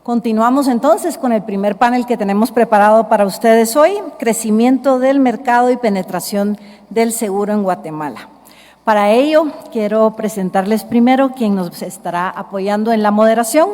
Continuamos entonces con el primer panel que tenemos preparado para ustedes hoy, crecimiento del mercado y penetración del seguro en Guatemala. Para ello, quiero presentarles primero quien nos estará apoyando en la moderación,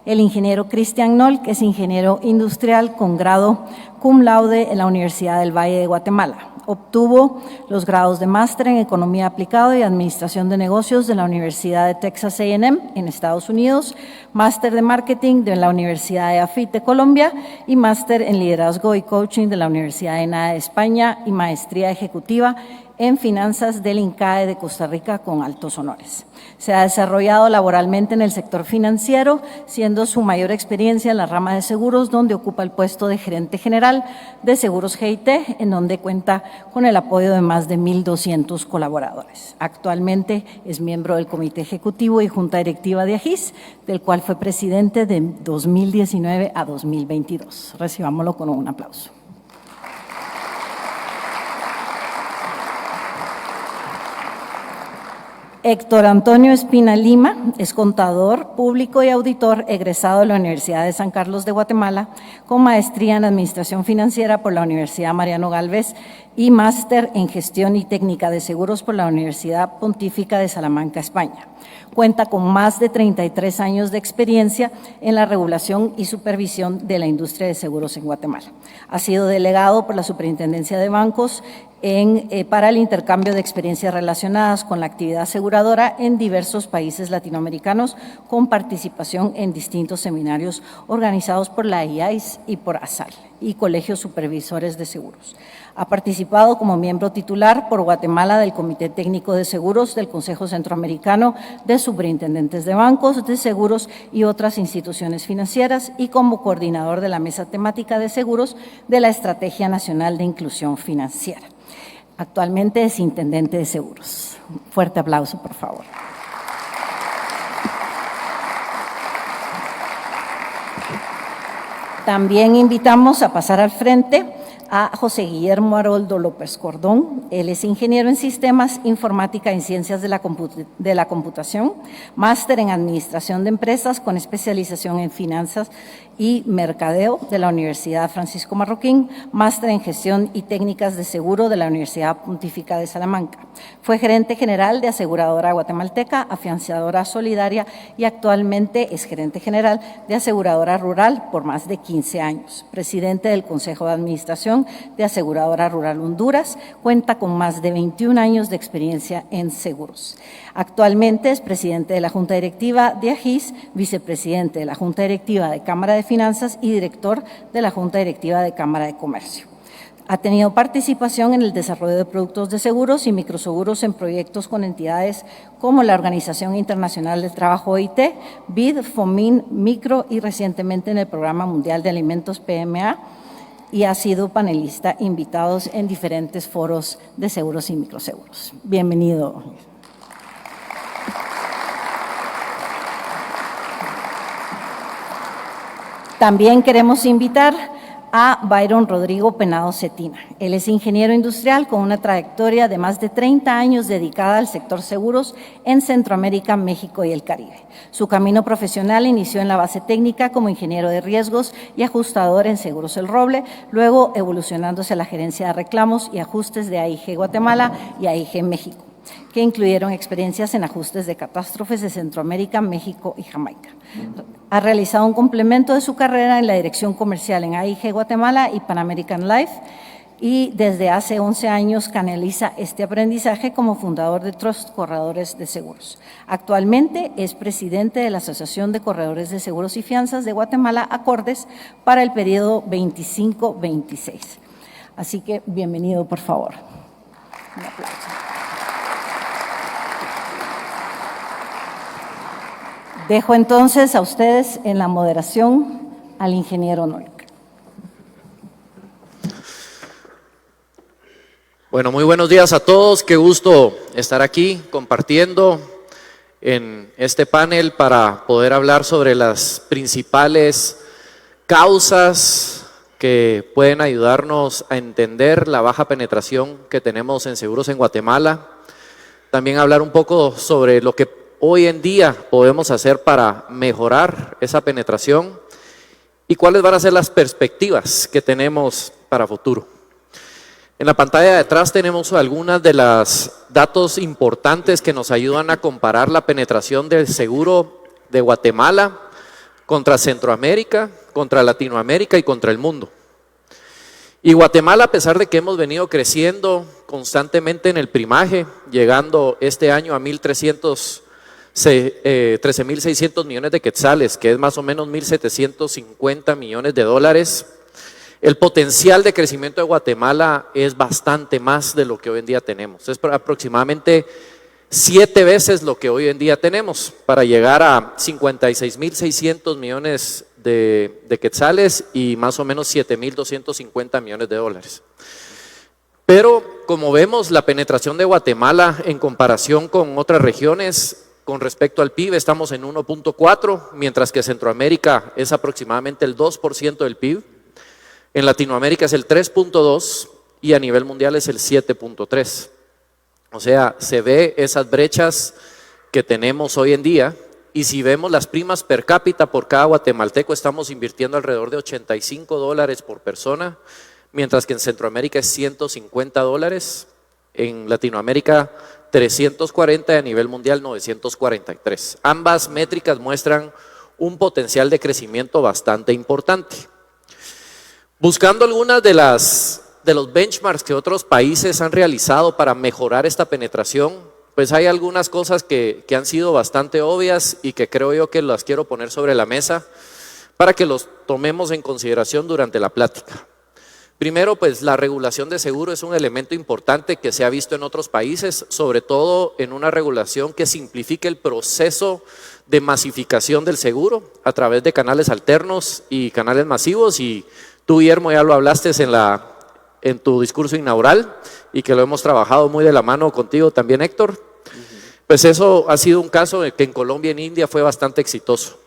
el ingeniero Cristian Noll, que es ingeniero industrial con grado cum laude en la Universidad del Valle de Guatemala. Obtuvo los grados de máster en Economía Aplicada y Administración de Negocios de la Universidad de Texas A&M en Estados Unidos, máster de Marketing de la Universidad de AFIT de Colombia y máster en Liderazgo y Coaching de la Universidad de ENADE de España y maestría ejecutiva en Finanzas del INCAE de Costa Rica con altos honores. Se ha desarrollado laboralmente en el sector financiero, siendo su mayor experiencia en la rama de seguros, donde ocupa el puesto de gerente general de Seguros GIT, en donde cuenta con el apoyo de más de 1,200 colaboradores. Actualmente es miembro del Comité Ejecutivo y Junta Directiva de AGIS, del cual fue presidente de 2019 a 2022. Recibámoslo con un aplauso. Héctor Antonio Espina Lima es contador público y auditor egresado de la Universidad de San Carlos de Guatemala, con maestría en Administración Financiera por la Universidad Mariano Gálvez y máster en Gestión y Técnica de Seguros por la Universidad Pontífica de Salamanca, España. Cuenta con más de 33 años de experiencia en la regulación y supervisión de la industria de seguros en Guatemala. Ha sido delegado por la Superintendencia de Bancos para el intercambio de experiencias relacionadas con la actividad aseguradora en diversos países latinoamericanos, con participación en distintos seminarios organizados por la IAIS y por ASAL y colegios supervisores de seguros. Ha participado como miembro titular por Guatemala del Comité Técnico de Seguros del Consejo Centroamericano de Superintendentes de Bancos, de Seguros y otras instituciones financieras, y como coordinador de la Mesa Temática de Seguros de la Estrategia Nacional de Inclusión Financiera. Actualmente es intendente de seguros. Un fuerte aplauso, por favor. También invitamos a pasar al frente a José Guillermo Haroldo López Cordón. Él es ingeniero en Sistemas, Informática y Ciencias de la Computación, máster en Administración de Empresas con especialización en Finanzas y Mercadeo de la Universidad Francisco Marroquín, máster en Gestión y Técnicas de Seguro de la Universidad Pontífica de Salamanca. Fue gerente general de Aseguradora Guatemalteca, Afianzadora Solidaria, y actualmente es gerente general de Aseguradora Rural por más de 15 años. Presidente del Consejo de Administración de Aseguradora Rural Honduras, cuenta con más de 21 años de experiencia en seguros. Actualmente es presidente de la Junta Directiva de AGIS, vicepresidente de la Junta Directiva de Cámara de Finanzas y director de la Junta Directiva de Cámara de Comercio. Ha tenido participación en el desarrollo de productos de seguros y microseguros en proyectos con entidades como la Organización Internacional del Trabajo OIT, BID, FOMIN, Micro y recientemente en el Programa Mundial de Alimentos PMA, y ha sido panelista invitados en diferentes foros de seguros y microseguros. Bienvenido. También queremos invitar a Byron Rodrigo Penado Cetina. Él es ingeniero industrial con una trayectoria de más de 30 años dedicada al sector seguros en Centroamérica, México y el Caribe. Su camino profesional inició en la base técnica como ingeniero de riesgos y ajustador en Seguros El Roble, luego evolucionándose a la gerencia de reclamos y ajustes de AIG Guatemala y AIG México, que incluyeron experiencias en ajustes de catástrofes de Centroamérica, México y Jamaica. Ha realizado un complemento de su carrera en la dirección comercial en AIG Guatemala y Pan American Life, y desde hace 11 años canaliza este aprendizaje como fundador de Trust Corredores de Seguros. Actualmente es presidente de la Asociación de Corredores de Seguros y Fianzas de Guatemala, Acordes, para el periodo 25-26. Así que bienvenido, por favor. Un aplauso. Dejo entonces a ustedes en la moderación al ingeniero Noll. Bueno, muy buenos días a todos. Qué gusto estar aquí compartiendo en este panel para poder hablar sobre las principales causas que pueden ayudarnos a entender la baja penetración que tenemos en seguros en Guatemala. También hablar un poco sobre lo que hoy en día podemos hacer para mejorar esa penetración y cuáles van a ser las perspectivas que tenemos para futuro. En la pantalla de atrás tenemos algunas de los datos importantes que nos ayudan a comparar la penetración del seguro de Guatemala contra Centroamérica, contra Latinoamérica y contra el mundo. Y Guatemala, a pesar de que hemos venido creciendo constantemente en el primaje, llegando este año a 13.600 millones de quetzales, que es más o menos 1.750 millones de dólares, el potencial de crecimiento de Guatemala es bastante más de lo que hoy en día tenemos. Es aproximadamente 7 veces lo que hoy en día tenemos para llegar a 56.600 millones de quetzales y más o menos 7.250 millones de dólares. Pero como vemos, la penetración de Guatemala en comparación con otras regiones, con respecto al PIB, estamos en 1.4, mientras que Centroamérica es aproximadamente el 2% del PIB, en Latinoamérica es el 3.2 y a nivel mundial es el 7.3. O sea, se ve esas brechas que tenemos hoy en día, y si vemos las primas per cápita por cada guatemalteco, estamos invirtiendo alrededor de $85 por persona, mientras que en Centroamérica es $150, en Latinoamérica 340 y a nivel mundial 943. Ambas métricas muestran un potencial de crecimiento bastante importante. Buscando algunas de los benchmarks que otros países han realizado para mejorar esta penetración, pues hay algunas cosas que han sido bastante obvias y que creo yo que las quiero poner sobre la mesa para que los tomemos en consideración durante la plática. Primero, pues la regulación de seguro es un elemento importante que se ha visto en otros países, sobre todo en una regulación que simplifique el proceso de masificación del seguro a través de canales alternos y canales masivos, y tú, Guillermo, ya lo hablaste en tu discurso inaugural y que lo hemos trabajado muy de la mano contigo también, Héctor. Pues eso ha sido un caso que en Colombia y en India fue bastante exitoso.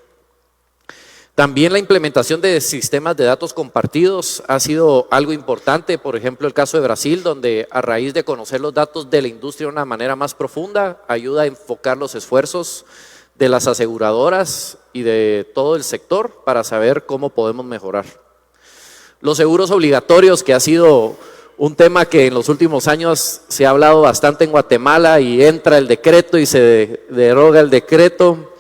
También la implementación de sistemas de datos compartidos ha sido algo importante, por ejemplo el caso de Brasil, donde a raíz de conocer los datos de la industria de una manera más profunda, ayuda a enfocar los esfuerzos de las aseguradoras y de todo el sector para saber cómo podemos mejorar. Los seguros obligatorios, que ha sido un tema que en los últimos años se ha hablado bastante en Guatemala, y entra el decreto y se deroga el decreto,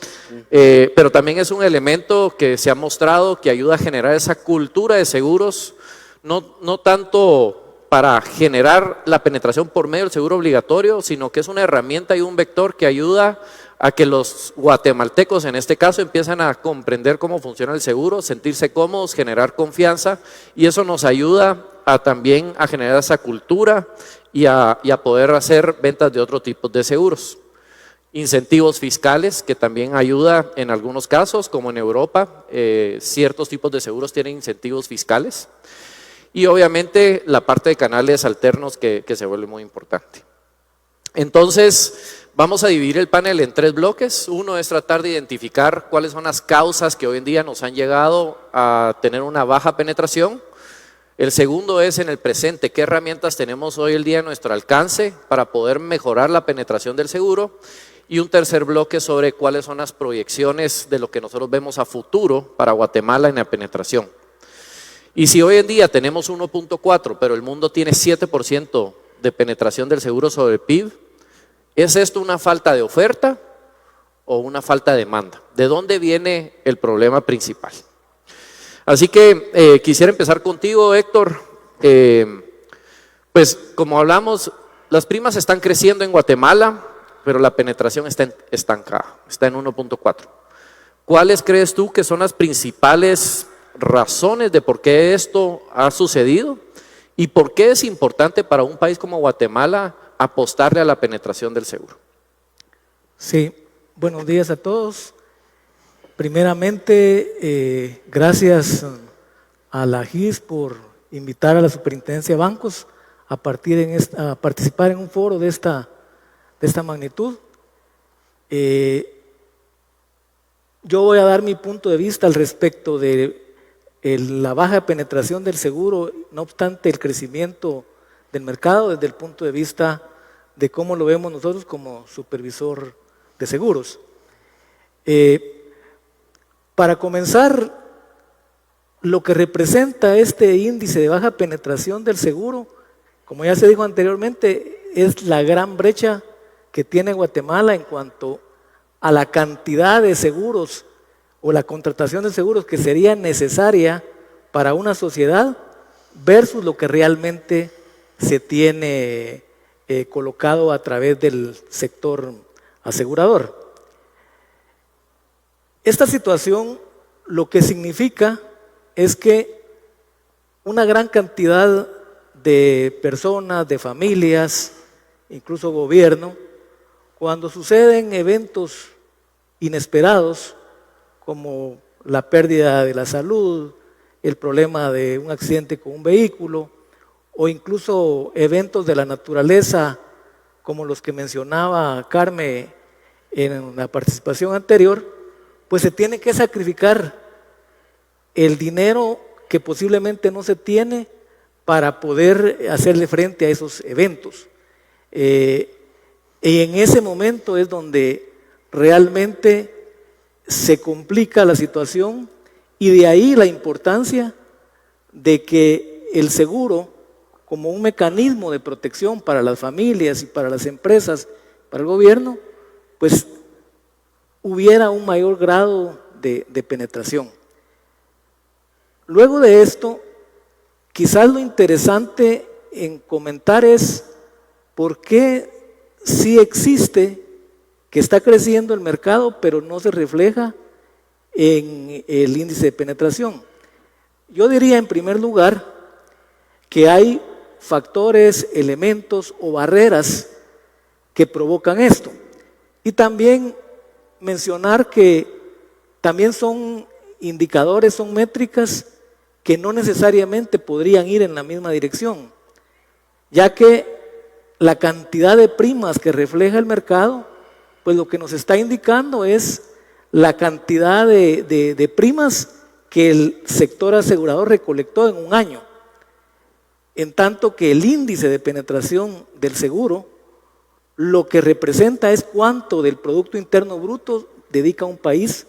pero también es un elemento que se ha mostrado que ayuda a generar esa cultura de seguros, no tanto para generar la penetración por medio del seguro obligatorio, sino que es una herramienta y un vector que ayuda a que los guatemaltecos, en este caso, empiezan a comprender cómo funciona el seguro, sentirse cómodos, generar confianza, y eso nos ayuda también a generar esa cultura y a poder hacer ventas de otro tipo de seguros. Incentivos fiscales, que también ayuda en algunos casos, como en Europa, ciertos tipos de seguros tienen incentivos fiscales, y obviamente la parte de canales alternos que se vuelve muy importante. Entonces, vamos a dividir el panel en 3 bloques. Uno es tratar de identificar cuáles son las causas que hoy en día nos han llegado a tener una baja penetración. El segundo es en el presente, qué herramientas tenemos hoy en día a nuestro alcance para poder mejorar la penetración del seguro. Y un tercer bloque sobre cuáles son las proyecciones de lo que nosotros vemos a futuro para Guatemala en la penetración. Y si hoy en día tenemos 1.4, pero el mundo tiene 7% de penetración del seguro sobre el PIB, ¿es esto una falta de oferta o una falta de demanda? ¿De dónde viene el problema principal? Así que quisiera empezar contigo, Héctor. Pues como hablamos, las primas están creciendo en Guatemala, pero la penetración está estancada, está en 1.4. ¿Cuáles crees tú que son las principales razones de por qué esto ha sucedido? ¿Y por qué es importante para un país como Guatemala apostarle a la penetración del seguro? Sí, buenos días a todos. Primeramente, gracias a la GIS por invitar a la Superintendencia de Bancos a participar en un foro de esta magnitud. Yo voy a dar mi punto de vista al respecto de la baja penetración del seguro, no obstante el crecimiento del mercado, desde el punto de vista de cómo lo vemos nosotros como supervisor de seguros. Para comenzar, lo que representa este índice de baja penetración del seguro, como ya se dijo anteriormente, es la gran brecha que tiene Guatemala en cuanto a la cantidad de seguros o la contratación de seguros que sería necesaria para una sociedad versus lo que realmente se tiene colocado a través del sector asegurador. Esta situación lo que significa es que una gran cantidad de personas, de familias, incluso gobierno, cuando suceden eventos inesperados como la pérdida de la salud, el problema de un accidente con un vehículo o incluso eventos de la naturaleza como los que mencionaba Carmen en la participación anterior, pues se tiene que sacrificar el dinero que posiblemente no se tiene para poder hacerle frente a esos eventos. Y en ese momento es donde realmente se complica la situación y de ahí la importancia de que el seguro, como un mecanismo de protección para las familias y para las empresas, para el gobierno, pues hubiera un mayor grado de penetración. Luego de esto, quizás lo interesante en comentar es por qué sí existe que está creciendo el mercado, pero no se refleja en el índice de penetración. Yo diría en primer lugar que hay factores, elementos o barreras que provocan esto. Y también mencionar que también son indicadores, son métricas que no necesariamente podrían ir en la misma dirección, ya que la cantidad de primas que refleja el mercado, pues lo que nos está indicando es la cantidad de primas que el sector asegurador recolectó en un año. En tanto que el índice de penetración del seguro, lo que representa es cuánto del Producto Interno Bruto dedica un país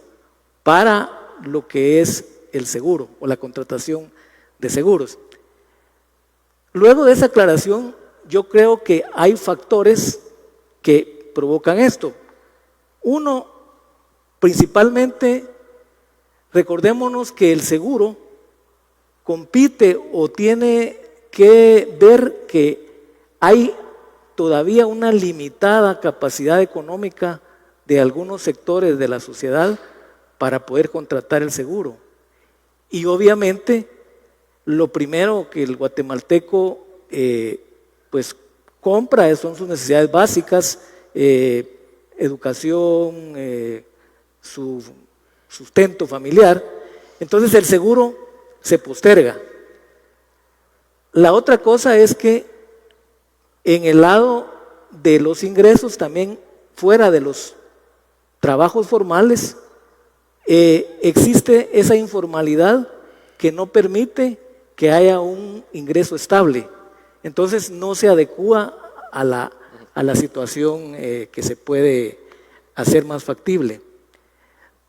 para lo que es el seguro o la contratación de seguros. Luego de esa aclaración, yo creo que hay factores que provocan esto. Uno, principalmente, recordémonos que el seguro compite o tiene que ver que hay todavía una limitada capacidad económica de algunos sectores de la sociedad para poder contratar el seguro. Y obviamente lo primero que el guatemalteco pues compra son sus necesidades básicas, educación, su sustento familiar. Entonces el seguro se posterga. La otra cosa es que en el lado de los ingresos, también fuera de los trabajos formales, existe esa informalidad que no permite que haya un ingreso estable. Entonces no se adecúa a la situación que se puede hacer más factible.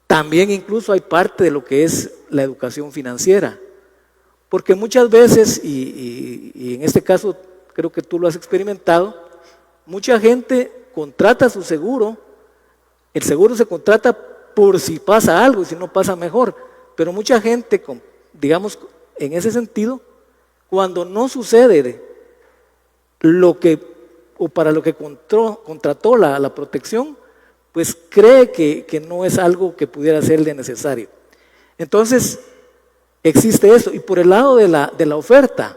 También incluso hay parte de lo que es la educación financiera, porque muchas veces, y en este caso creo que tú lo has experimentado, mucha gente contrata su seguro, el seguro se contrata por si pasa algo y si no pasa mejor, pero mucha gente, digamos, en ese sentido, cuando no sucede lo que, o para lo que contrató la protección, pues cree que no es algo que pudiera serle necesario. Entonces, existe eso. Y por el lado de la oferta,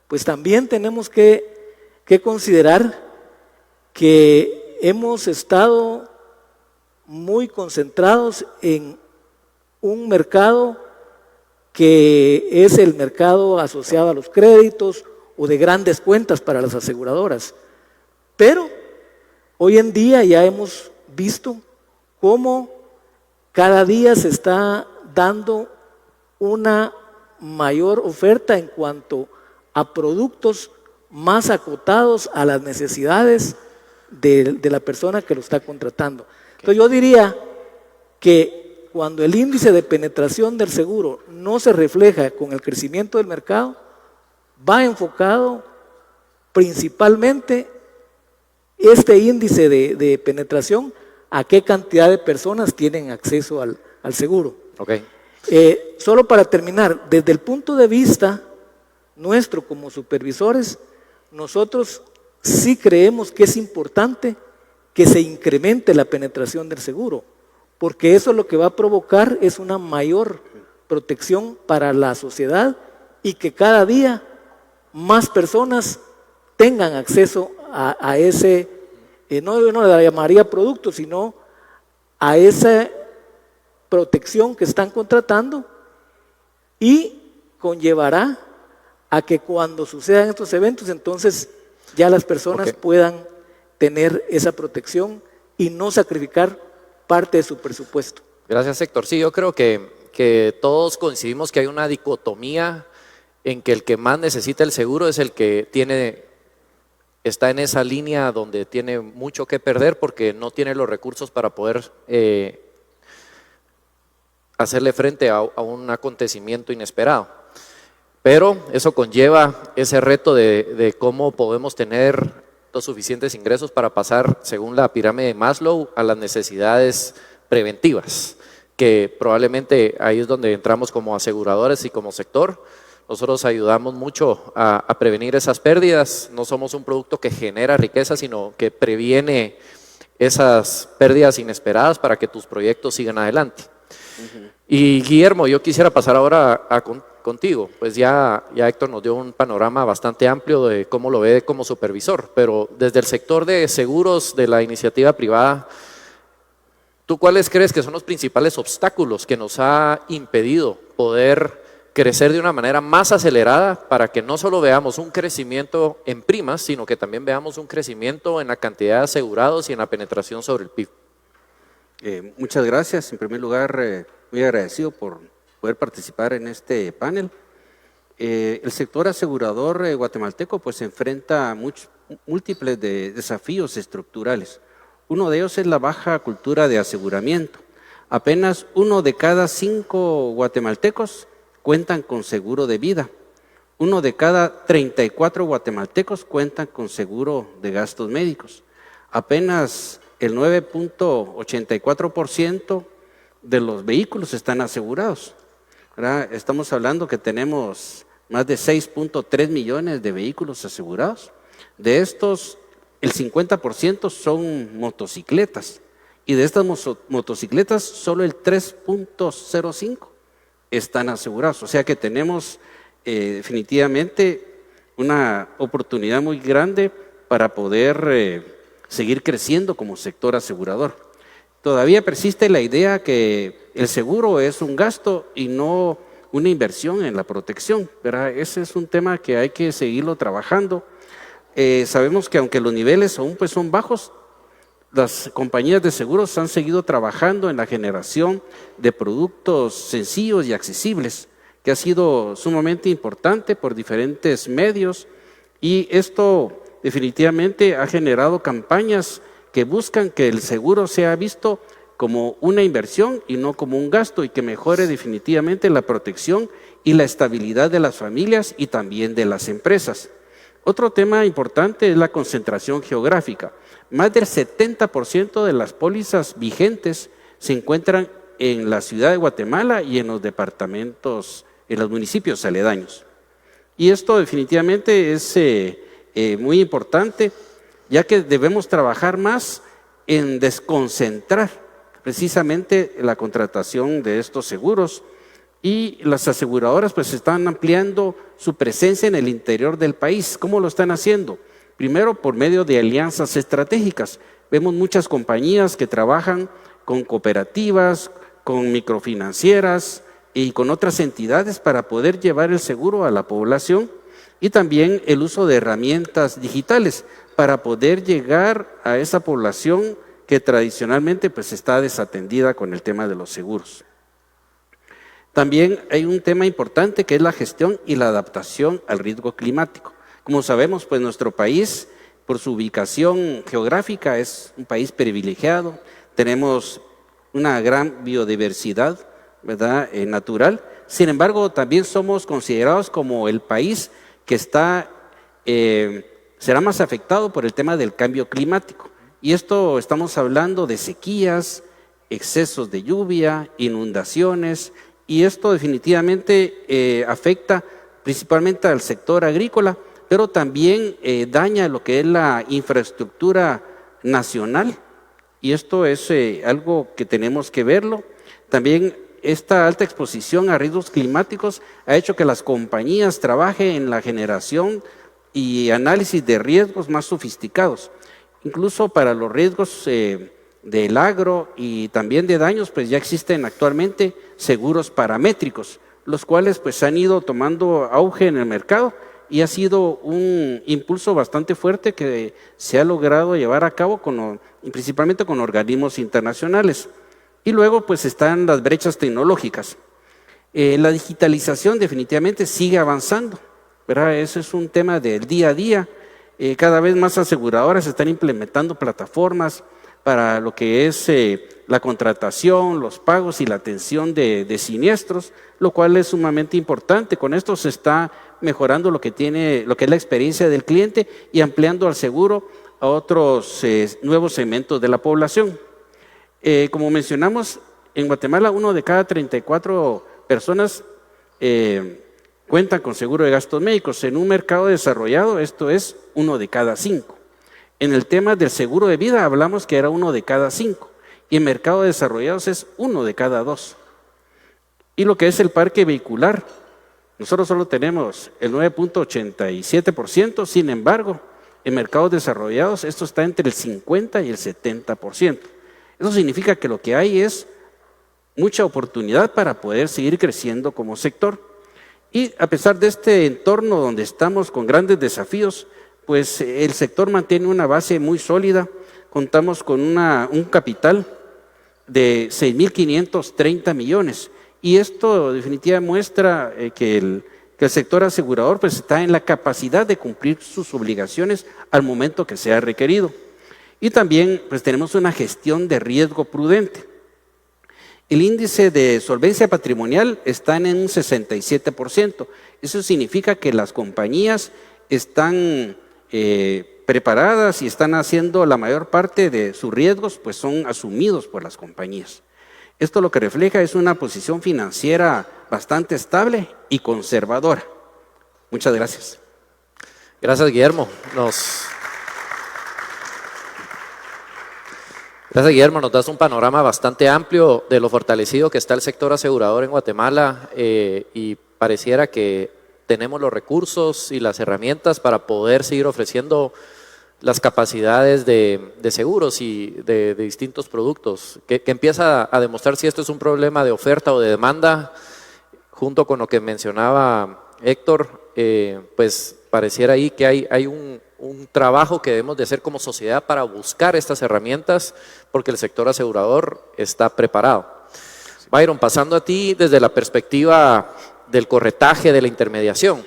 pues también tenemos que considerar que hemos estado muy concentrados en un mercado que es el mercado asociado a los créditos o de grandes cuentas para las aseguradoras. Pero hoy en día ya hemos visto cómo cada día se está dando una mayor oferta en cuanto a productos más acotados a las necesidades de la persona que lo está contratando. Entonces yo diría que cuando el índice de penetración del seguro no se refleja con el crecimiento del mercado, va enfocado principalmente este índice de penetración a qué cantidad de personas tienen acceso al seguro. Okay. Solo para terminar, desde el punto de vista nuestro como supervisores, nosotros sí creemos que es importante que se incremente la penetración del seguro, porque eso lo que va a provocar es una mayor protección para la sociedad y que cada día más personas tengan acceso a ese, no le llamaría producto, sino a esa protección que están contratando, y conllevará a que cuando sucedan estos eventos, entonces ya las personas puedan tener esa protección y no sacrificar parte de su presupuesto. Gracias, Héctor. Sí, yo creo que todos coincidimos que hay una dicotomía en que el que más necesita el seguro es el que está en esa línea donde tiene mucho que perder porque no tiene los recursos para poder hacerle frente a un acontecimiento inesperado. Pero eso conlleva ese reto de cómo podemos tener los suficientes ingresos para pasar, según la pirámide de Maslow, a las necesidades preventivas, que probablemente ahí es donde entramos como aseguradores y como sector. Nosotros ayudamos mucho a prevenir esas pérdidas. No somos un producto que genera riqueza, sino que previene esas pérdidas inesperadas para que tus proyectos sigan adelante. Y Guillermo, yo quisiera pasar ahora contigo. Pues ya Héctor nos dio un panorama bastante amplio de cómo lo ve como supervisor, pero desde el sector de seguros de la iniciativa privada, ¿tú cuáles crees que son los principales obstáculos que nos ha impedido poder crecer de una manera más acelerada para que no solo veamos un crecimiento en primas, sino que también veamos un crecimiento en la cantidad de asegurados y en la penetración sobre el PIB? Muchas gracias. En primer lugar, muy agradecido por poder participar en este panel. El sector asegurador guatemalteco pues enfrenta múltiples desafíos estructurales. Uno de ellos es la baja cultura de aseguramiento. Apenas 1 de cada 5 guatemaltecos cuentan con seguro de vida. 1 de cada 34 guatemaltecos cuentan con seguro de gastos médicos. Apenas el 9.84% de los vehículos están asegurados, ¿verdad? Estamos hablando que tenemos más de 6.3 millones de vehículos asegurados. De estos, el 50% son motocicletas. Y de estas motocicletas, solo el 3.05 están asegurados. O sea que tenemos definitivamente una oportunidad muy grande para poder seguir creciendo como sector asegurador. Todavía persiste la idea que el seguro es un gasto y no una inversión en la protección, ¿verdad? Ese es un tema que hay que seguirlo trabajando. Sabemos que aunque los niveles aún pues son bajos, las compañías de seguros han seguido trabajando en la generación de productos sencillos y accesibles, que ha sido sumamente importante por diferentes medios, y esto definitivamente ha generado campañas que buscan que el seguro sea visto como una inversión y no como un gasto, y que mejore definitivamente la protección y la estabilidad de las familias y también de las empresas. Otro tema importante es la concentración geográfica. Más del 70% de las pólizas vigentes se encuentran en la ciudad de Guatemala y en los departamentos, en los municipios aledaños. Y esto definitivamente es muy importante, ya que debemos trabajar más en desconcentrar precisamente la contratación de estos seguros, y las aseguradoras pues están ampliando su presencia en el interior del país. ¿Cómo lo están haciendo? Primero, por medio de alianzas estratégicas. Vemos muchas compañías que trabajan con cooperativas, con microfinancieras y con otras entidades para poder llevar el seguro a la población, y también el uso de herramientas digitales para poder llegar a esa población que tradicionalmente pues está desatendida con el tema de los seguros. También hay un tema importante que es la gestión y la adaptación al riesgo climático. Como sabemos, pues nuestro país, por su ubicación geográfica, es un país privilegiado. Tenemos una gran biodiversidad, ¿verdad? Natural. Sin embargo, también somos considerados como el país que será más afectado por el tema del cambio climático. Y esto estamos hablando de sequías, excesos de lluvia, inundaciones, y esto definitivamente afecta principalmente al sector agrícola, pero también daña lo que es la infraestructura nacional, y esto es algo que tenemos que verlo. También esta alta exposición a riesgos climáticos ha hecho que las compañías trabajen en la generación y análisis de riesgos más sofisticados. Incluso para los riesgos del agro y también de daños, pues ya existen actualmente seguros paramétricos, los cuales pues han ido tomando auge en el mercado y ha sido un impulso bastante fuerte que se ha logrado llevar a cabo principalmente con organismos internacionales. Y luego pues están las brechas tecnológicas. La digitalización definitivamente sigue avanzando, ¿verdad? Eso es un tema del día a día. Cada vez más aseguradoras están implementando plataformas para lo que es la contratación, los pagos y la atención de siniestros, lo cual es sumamente importante. Con esto se está mejorando lo que es la experiencia del cliente y ampliando al seguro a otros nuevos segmentos de la población. Como mencionamos, en Guatemala 1 de cada 34 personas cuentan con seguro de gastos médicos. En un mercado desarrollado esto es 1 de cada 5. En el tema del seguro de vida hablamos que era 1 de cada 5 y en mercados desarrollados es 1 de cada 2. Y lo que es el parque vehicular, nosotros solo tenemos el 9.87%, sin embargo, en mercados desarrollados esto está entre el 50 y el 70%. Eso significa que lo que hay es mucha oportunidad para poder seguir creciendo como sector. Y a pesar de este entorno donde estamos con grandes desafíos, pues el sector mantiene una base muy sólida. Contamos con un capital de 6.530 millones. Y esto definitivamente muestra que el sector asegurador pues está en la capacidad de cumplir sus obligaciones al momento que sea requerido. Y también pues tenemos una gestión de riesgo prudente. El índice de solvencia patrimonial está en un 67%. Eso significa que las compañías están preparadas y están haciendo la mayor parte de sus riesgos, pues son asumidos por las compañías. Esto lo que refleja es una posición financiera bastante estable y conservadora. Muchas gracias. Gracias, Guillermo. Gracias, Guillermo. Nos das un panorama bastante amplio de lo fortalecido que está el sector asegurador en Guatemala y pareciera que tenemos los recursos y las herramientas para poder seguir ofreciendo las capacidades de seguros y de distintos productos, que empieza a demostrar si esto es un problema de oferta o de demanda, junto con lo que mencionaba Héctor, pues pareciera ahí que hay un trabajo que debemos de hacer como sociedad para buscar estas herramientas, porque el sector asegurador está preparado. Byron, pasando a ti desde la perspectiva del corretaje, de la intermediación.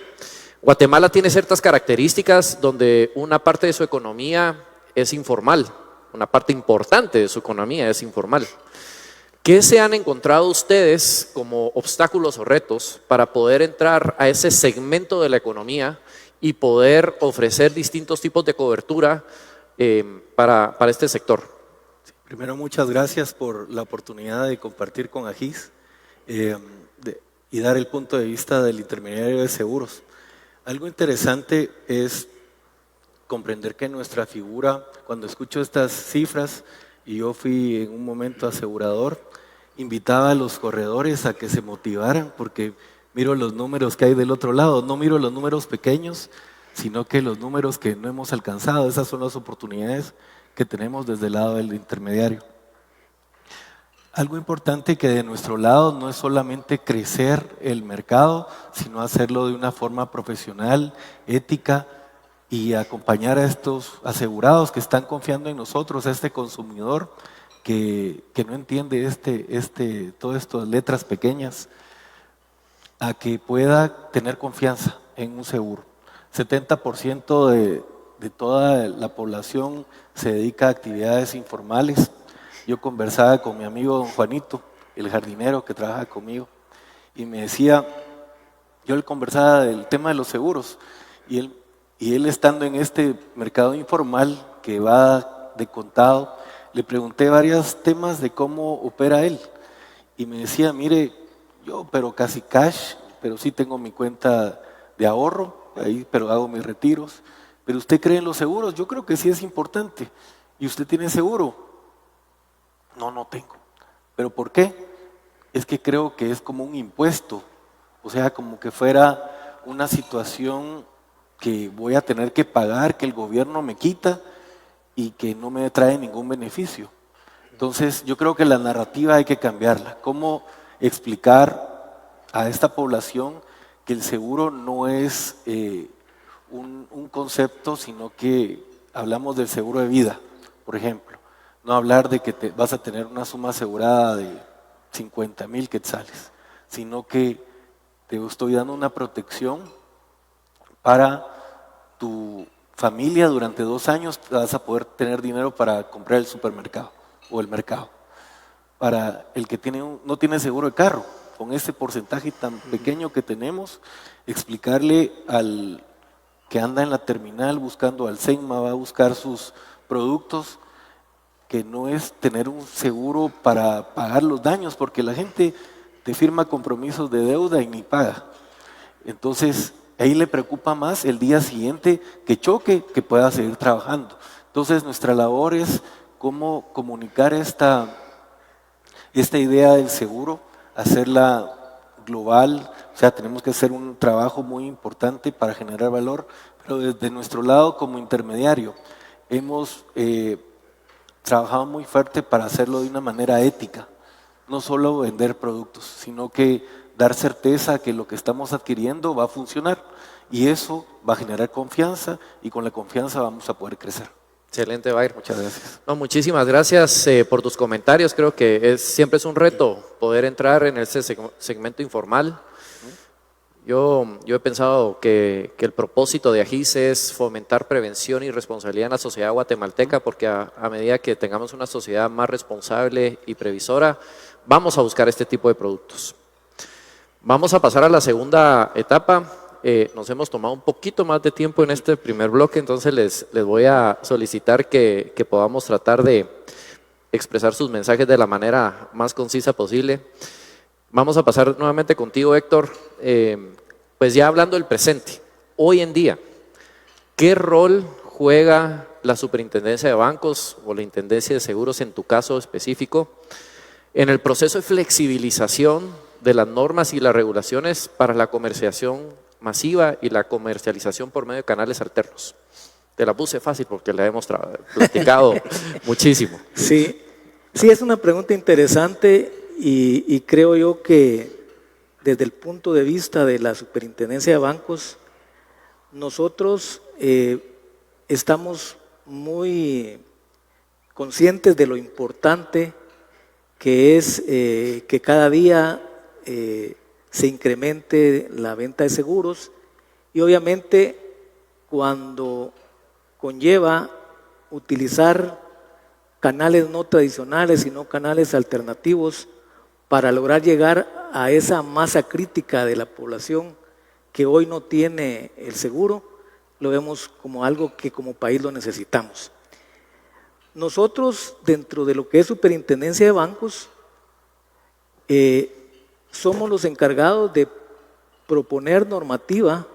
Guatemala tiene ciertas características donde una parte de su economía es informal, una parte importante de su economía es informal. ¿Qué se han encontrado ustedes como obstáculos o retos para poder entrar a ese segmento de la economía y poder ofrecer distintos tipos de cobertura para este sector? Primero, muchas gracias por la oportunidad de compartir con AGIS y dar el punto de vista del intermediario de seguros. Algo interesante es comprender que nuestra figura, cuando escucho estas cifras, y yo fui en un momento asegurador, invitaba a los corredores a que se motivaran, porque miro los números que hay del otro lado, no miro los números pequeños, sino que los números que no hemos alcanzado. Esas son las oportunidades que tenemos desde el lado del intermediario. Algo importante que de nuestro lado no es solamente crecer el mercado, sino hacerlo de una forma profesional, ética, y acompañar a estos asegurados que están confiando en nosotros, a este consumidor que no entiende todas estas letras pequeñas, a que pueda tener confianza en un seguro. 70% de toda la población se dedica a actividades informales. yo conversaba con mi amigo don Juanito, el jardinero que trabaja conmigo, y me decía, yo le conversaba del tema de los seguros, y él estando en este mercado informal que va de contado, le pregunté varios temas de cómo opera él, y me decía, mire, yo pero casi cash, pero sí tengo mi cuenta de ahorro, ahí, pero hago mis retiros. Pero usted cree en los seguros, yo creo que sí es importante. ¿Y usted tiene seguro? No, no tengo. ¿Pero por qué? Es que creo que es como un impuesto, o sea, como que fuera una situación que voy a tener que pagar, que el gobierno me quita y que no me trae ningún beneficio. Entonces, yo creo que la narrativa hay que cambiarla. ¿Cómo explicar a esta población que el seguro no es un concepto, sino que hablamos del seguro de vida, por ejemplo? No hablar de que vas a tener una suma asegurada de 50,000 quetzales, sino que te estoy dando una protección para tu familia durante 2 años, vas a poder tener dinero para comprar el supermercado o el mercado. Para el que no tiene seguro de carro, con este porcentaje tan pequeño que tenemos, explicarle al que anda en la terminal buscando al Senma, va a buscar sus productos, que no es tener un seguro para pagar los daños, porque la gente te firma compromisos de deuda y ni paga. Entonces, ahí le preocupa más el día siguiente que choque, que pueda seguir trabajando. Entonces, nuestra labor es cómo comunicar esta idea del seguro, hacerla global, o sea, tenemos que hacer un trabajo muy importante para generar valor, pero desde nuestro lado como intermediario hemos trabajado muy fuerte para hacerlo de una manera ética, no solo vender productos, sino que dar certeza que lo que estamos adquiriendo va a funcionar y eso va a generar confianza y con la confianza vamos a poder crecer. Excelente, Bayer. Muchas gracias. No, muchísimas gracias por tus comentarios. Creo que siempre es un reto poder entrar en ese segmento informal. Yo he pensado que el propósito de AGIS es fomentar prevención y responsabilidad en la sociedad guatemalteca, porque a medida que tengamos una sociedad más responsable y previsora, vamos a buscar este tipo de productos. Vamos a pasar a la segunda etapa. Nos hemos tomado un poquito más de tiempo en este primer bloque, entonces les voy a solicitar que podamos tratar de expresar sus mensajes de la manera más concisa posible. Vamos a pasar nuevamente contigo, Héctor, pues ya hablando del presente. Hoy en día, ¿qué rol juega la Superintendencia de Bancos o la Intendencia de Seguros, en tu caso específico, en el proceso de flexibilización de las normas y las regulaciones para la comercialización masiva y la comercialización por medio de canales alternos? Te la puse fácil porque la hemos platicado muchísimo. Sí, es una pregunta interesante y creo yo que desde el punto de vista de la Superintendencia de Bancos, nosotros estamos muy conscientes de lo importante que es que cada día se incremente la venta de seguros y obviamente cuando conlleva utilizar canales no tradicionales sino canales alternativos para lograr llegar a esa masa crítica de la población que hoy no tiene el seguro, lo vemos como algo que como país lo necesitamos. Nosotros, dentro de lo que es Superintendencia de Bancos, somos los encargados de proponer normativa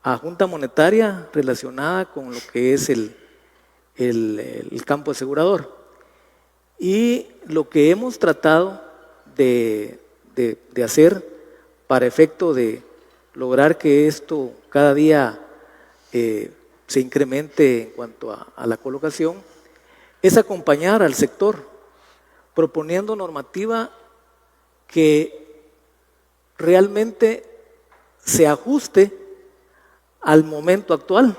a Junta Monetaria relacionada con lo que es el campo asegurador. Y lo que hemos tratado de hacer para efecto de lograr que esto cada día se incremente en cuanto a la colocación, es acompañar al sector, proponiendo normativa que realmente se ajuste al momento actual,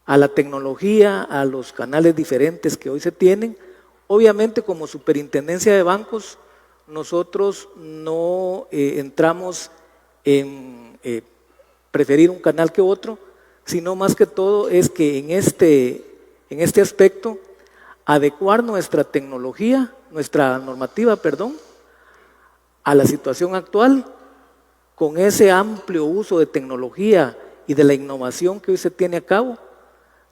a la tecnología, a los canales diferentes que hoy se tienen. Obviamente, como Superintendencia de Bancos, nosotros no entramos en preferir un canal que otro, sino más que todo es que en este aspecto adecuar nuestra tecnología, nuestra normativa, perdón, a la situación actual, con ese amplio uso de tecnología y de la innovación que hoy se tiene a cabo,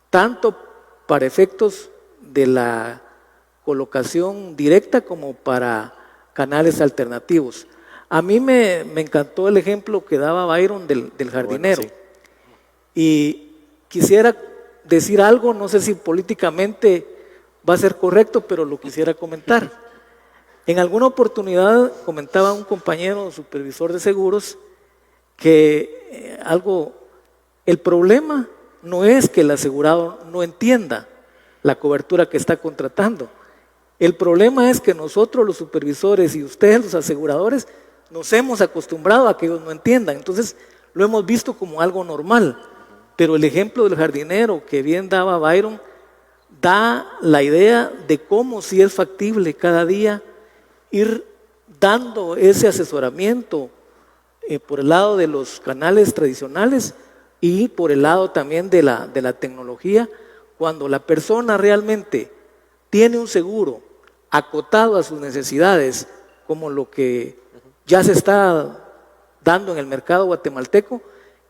tanto para efectos de la colocación directa como para canales alternativos. A mí me encantó el ejemplo que daba Byron del jardinero. Bueno, sí. Y quisiera decir algo, no sé si políticamente va a ser correcto, pero lo quisiera comentar. En alguna oportunidad comentaba un compañero supervisor de seguros que el problema no es que el asegurado no entienda la cobertura que está contratando. El problema es que nosotros los supervisores y ustedes los aseguradores nos hemos acostumbrado a que ellos no entiendan. Entonces lo hemos visto como algo normal. Pero el ejemplo del jardinero que bien daba Byron da la idea de cómo sí es factible cada día ir dando ese asesoramiento por el lado de los canales tradicionales y por el lado también de la tecnología, cuando la persona realmente tiene un seguro acotado a sus necesidades, como lo que ya se está dando en el mercado guatemalteco,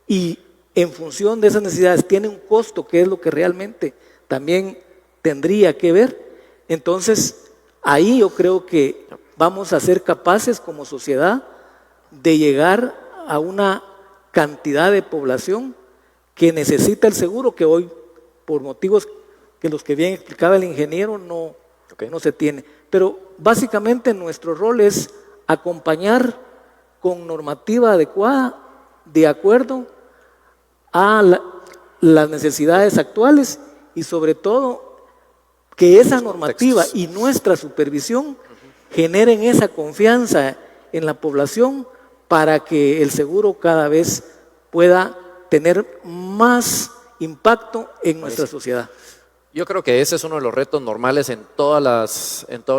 y en función de esas necesidades tiene un costo que es lo que realmente también tendría que ver. Entonces ahí yo creo que vamos a ser capaces como sociedad de llegar a una cantidad de población que necesita el seguro, que hoy por motivos que los que bien explicaba el ingeniero no se tiene. Pero básicamente nuestro rol es acompañar con normativa adecuada, de acuerdo a las necesidades actuales, y sobre todo que esa normativa y nuestra supervisión generen esa confianza en la población para que el seguro cada vez pueda tener más impacto en nuestra sociedad. Yo creo que ese es uno de los retos normales en todos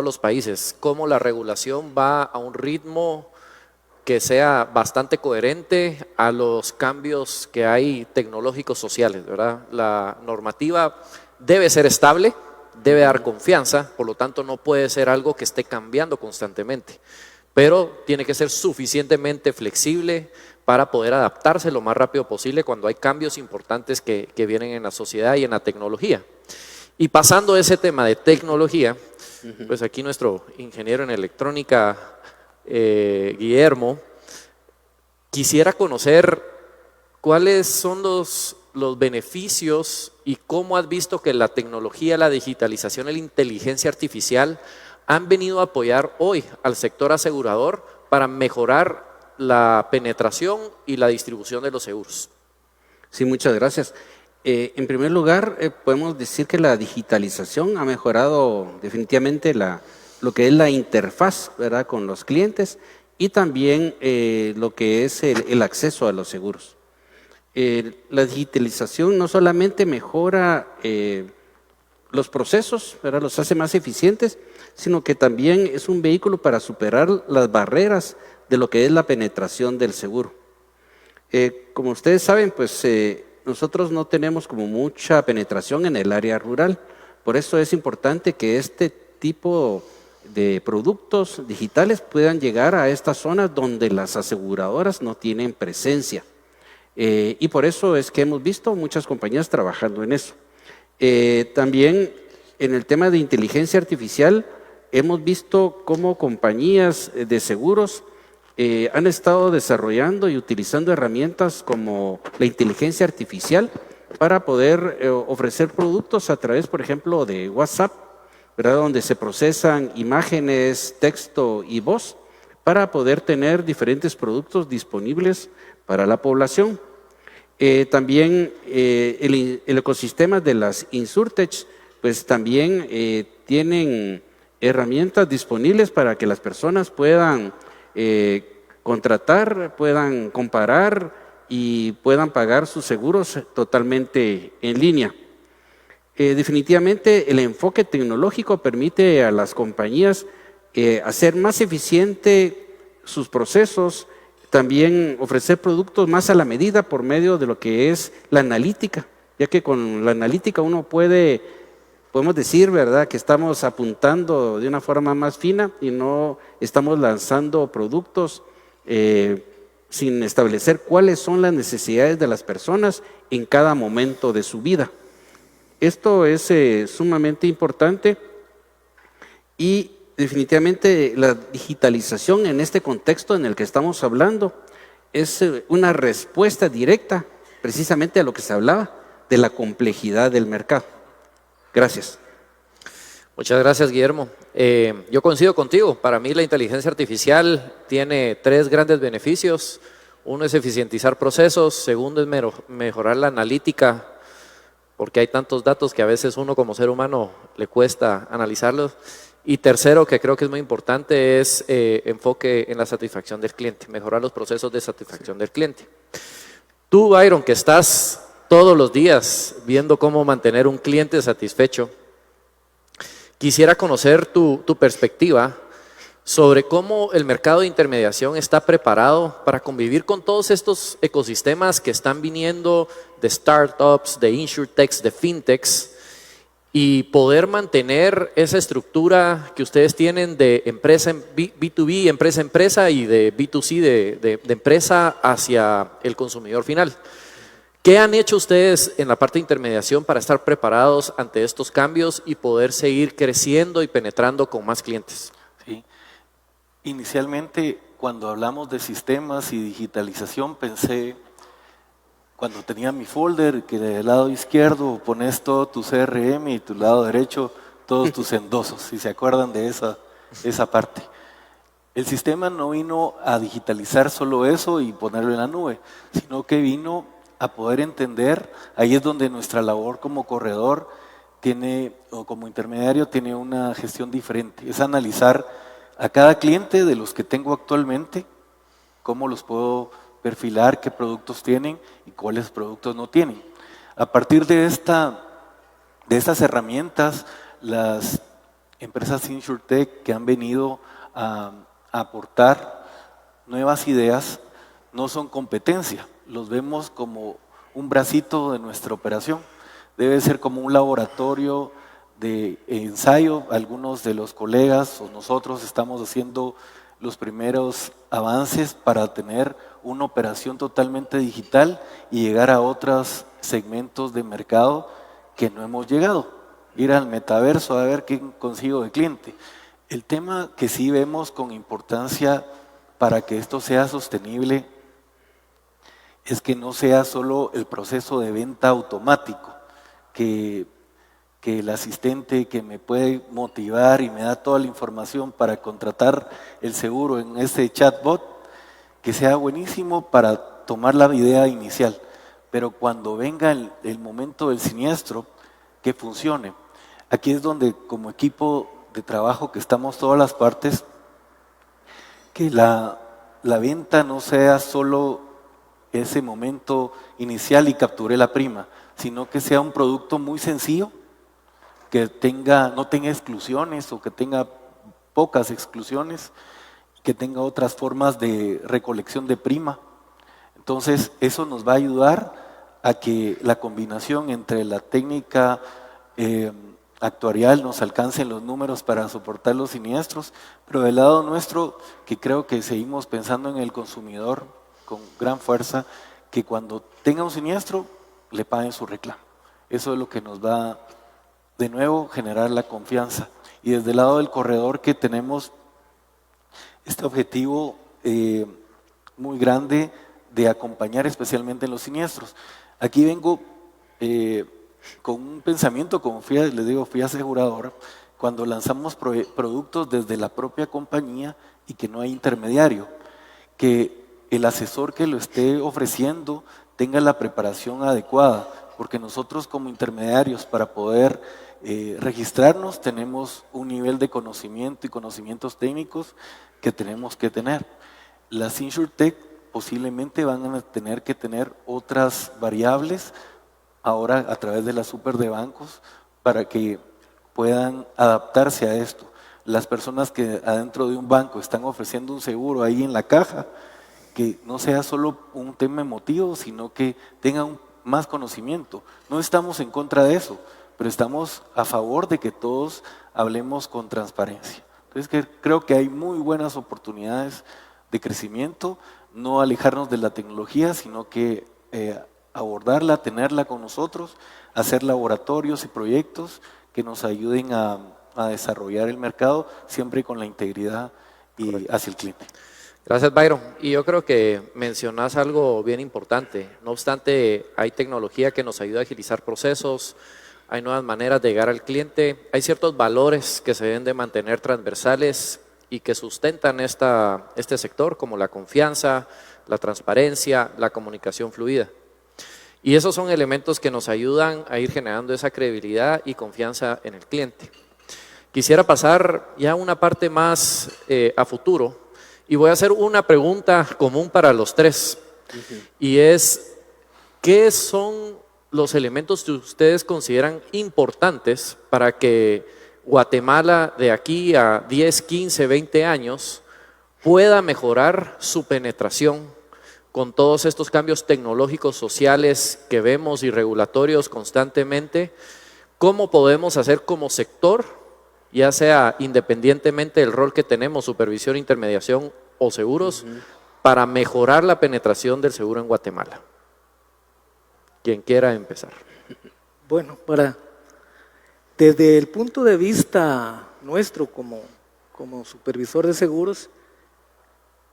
los países, cómo la regulación va a un ritmo que sea bastante coherente a los cambios que hay tecnológicos sociales, ¿verdad? La normativa debe ser estable, debe dar confianza, por lo tanto no puede ser algo que esté cambiando constantemente, pero tiene que ser suficientemente flexible para poder adaptarse lo más rápido posible cuando hay cambios importantes que vienen en la sociedad y en la tecnología. Y pasando ese tema de tecnología, pues aquí nuestro ingeniero en electrónica, Guillermo, quisiera conocer cuáles son los beneficios y cómo has visto que la tecnología, la digitalización y la inteligencia artificial han venido a apoyar hoy al sector asegurador para mejorar la penetración y la distribución de los seguros. Sí, muchas gracias. En primer lugar, podemos decir que la digitalización ha mejorado definitivamente lo que es la interfaz, ¿verdad?, con los clientes, y también lo que es el acceso a los seguros. La digitalización no solamente mejora los procesos, ¿verdad?, los hace más eficientes, sino que también es un vehículo para superar las barreras de lo que es la penetración del seguro. Como ustedes saben, pues nosotros no tenemos como mucha penetración en el área rural. Por eso es importante que este tipo de productos digitales puedan llegar a estas zonas donde las aseguradoras no tienen presencia. Y por eso es que hemos visto muchas compañías trabajando en eso. También en el tema de inteligencia artificial hemos visto cómo compañías de seguros han estado desarrollando y utilizando herramientas como la inteligencia artificial para poder ofrecer productos a través, por ejemplo, de WhatsApp, ¿verdad?, donde se procesan imágenes, texto y voz para poder tener diferentes productos disponibles para la población. También el ecosistema de las InsurTech, pues también tienen herramientas disponibles para que las personas puedan contratar, puedan comparar y puedan pagar sus seguros totalmente en línea. Definitivamente el enfoque tecnológico permite a las compañías hacer más eficiente sus procesos, también ofrecer productos más a la medida por medio de lo que es la analítica, ya que con la analítica uno puede podemos decir, ¿verdad?, que estamos apuntando de una forma más fina y no estamos lanzando productos sin establecer cuáles son las necesidades de las personas en cada momento de su vida. Esto es sumamente importante y definitivamente la digitalización en este contexto en el que estamos hablando es una respuesta directa precisamente a lo que se hablaba de la complejidad del mercado. Gracias. Muchas gracias, Guillermo. Yo coincido contigo. Para mí la inteligencia artificial tiene 3 grandes beneficios. Uno es eficientizar procesos, segundo es mejorar la analítica, porque hay tantos datos que a veces uno como ser humano le cuesta analizarlos. Y tercero, que creo que es muy importante, es enfoque en la satisfacción del cliente, mejorar los procesos de satisfacción del cliente. Tú, Byron, que estás todos los días viendo cómo mantener un cliente satisfecho, quisiera conocer tu perspectiva sobre cómo el mercado de intermediación está preparado para convivir con todos estos ecosistemas que están viniendo de startups, de insurtechs, de fintechs, y poder mantener esa estructura que ustedes tienen de empresa en B2B, empresa a empresa, y de B2C, de empresa hacia el consumidor final. ¿Qué han hecho ustedes en la parte de intermediación para estar preparados ante estos cambios y poder seguir creciendo y penetrando con más clientes? Sí. Inicialmente, cuando hablamos de sistemas y digitalización, pensé, cuando tenía mi folder, que del lado izquierdo pones todo tu CRM y tu lado derecho todos tus endosos, si se acuerdan de esa parte. El sistema no vino a digitalizar solo eso y ponerlo en la nube, sino que vino a poder entender, ahí es donde nuestra labor como corredor tiene, o como intermediario, tiene una gestión diferente. Es analizar a cada cliente de los que tengo actualmente, cómo los puedo perfilar, qué productos tienen y cuáles productos no tienen. A partir de estas herramientas, las empresas InsurTech que han venido a aportar nuevas ideas no son competencia, los vemos como un bracito de nuestra operación. Debe ser como un laboratorio de ensayo. Algunos de los colegas o nosotros estamos haciendo los primeros avances para tener una operación totalmente digital y llegar a otros segmentos de mercado que no hemos llegado. Ir al metaverso a ver qué consigo de cliente. El tema que sí vemos con importancia para que esto sea sostenible es que no sea solo el proceso de venta automático, que el asistente que me puede motivar y me da toda la información para contratar el seguro en ese chatbot, que sea buenísimo para tomar la idea inicial, pero cuando venga el momento del siniestro, que funcione. Aquí es donde como equipo de trabajo que estamos todas las partes, que la venta no sea solo ese momento inicial y capturé la prima, sino que sea un producto muy sencillo, que no tenga exclusiones o que tenga pocas exclusiones, que tenga otras formas de recolección de prima. Entonces eso nos va a ayudar a que la combinación entre la técnica actuarial nos alcance los números para soportar los siniestros, pero del lado nuestro, que creo que seguimos pensando en el consumidor con gran fuerza, que cuando tenga un siniestro le paguen su reclamo. Eso es lo que nos va de nuevo generar la confianza. Y desde el lado del corredor, que tenemos este objetivo muy grande de acompañar especialmente en los siniestros. Aquí vengo con un pensamiento, como les digo, fui asegurador, cuando lanzamos productos desde la propia compañía y que no hay intermediario, que el asesor que lo esté ofreciendo tenga la preparación adecuada, porque nosotros como intermediarios para poder registrarnos tenemos un nivel de conocimiento y conocimientos técnicos que tenemos que tener. Las InsurTech posiblemente van a tener que tener otras variables ahora a través de la super de bancos para que puedan adaptarse a esto. Las personas que adentro de un banco están ofreciendo un seguro ahí en la caja, que no sea solo un tema emotivo, sino que tengan más conocimiento. No estamos en contra de eso, pero estamos a favor de que todos hablemos con transparencia. Entonces creo que hay muy buenas oportunidades de crecimiento, no alejarnos de la tecnología, sino que abordarla, tenerla con nosotros, hacer laboratorios y proyectos que nos ayuden a desarrollar el mercado, siempre con la integridad y hacia el cliente. Gracias, Byron. Y yo creo que mencionas algo bien importante. No obstante, hay tecnología que nos ayuda a agilizar procesos, hay nuevas maneras de llegar al cliente, hay ciertos valores que se deben de mantener transversales y que sustentan este sector, como la confianza, la transparencia, la comunicación fluida. Y esos son elementos que nos ayudan a ir generando esa credibilidad y confianza en el cliente. Quisiera pasar ya a una parte más a futuro y voy a hacer una pregunta común para los tres. Y es, ¿qué son los elementos que ustedes consideran importantes para que Guatemala de aquí a 10, 15, 20 años pueda mejorar su penetración con todos estos cambios tecnológicos, sociales que vemos y regulatorios constantemente? ¿Cómo podemos hacer como sector, ya sea independientemente del rol que tenemos, supervisión, intermediación o seguros, para mejorar la penetración del seguro en Guatemala? Quien quiera empezar. Bueno, desde el punto de vista nuestro como supervisor de seguros,